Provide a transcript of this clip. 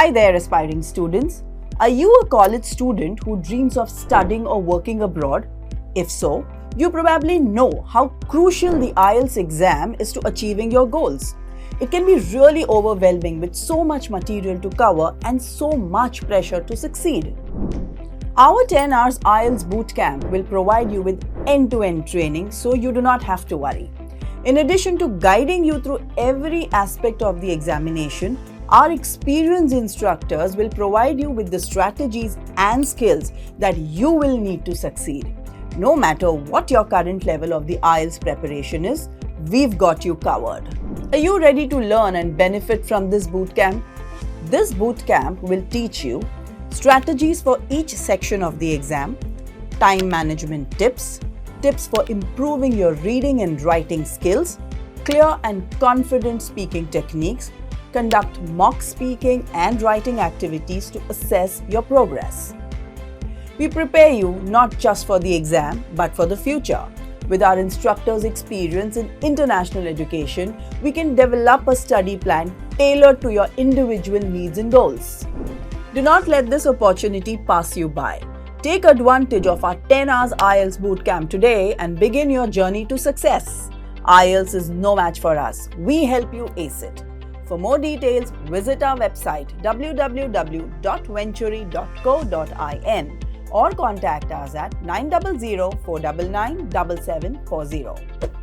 Hi there, aspiring students. Are you a college student who dreams of studying or working abroad? If so, you probably know how crucial the IELTS exam is to achieving your goals. It can be really overwhelming with so much material to cover and so much pressure to succeed. Our 10 hours IELTS Bootcamp will provide you with end-to-end training so you do not have to worry. In addition to guiding you through every aspect of the examination, our experienced instructors will provide you with the strategies and skills that you will need to succeed. No matter what your current level of the IELTS preparation is, we've got you covered. Are you ready to learn and benefit from this bootcamp? This bootcamp will teach you strategies for each section of the exam, time management tips, tips for improving your reading and writing skills, clear and confident speaking techniques, conduct mock speaking and writing activities to assess your progress. We prepare you not just for the exam but for the future. With our instructors' experience in international education, we can develop a study plan tailored to your individual needs and goals. Do not let this opportunity pass you by. Take advantage of our 10 hours IELTS Bootcamp today and begin your journey to success. IELTS is no match for us. We help you ace it. For more details, visit our website www.venturi.co.in or contact us at 900 499 7740.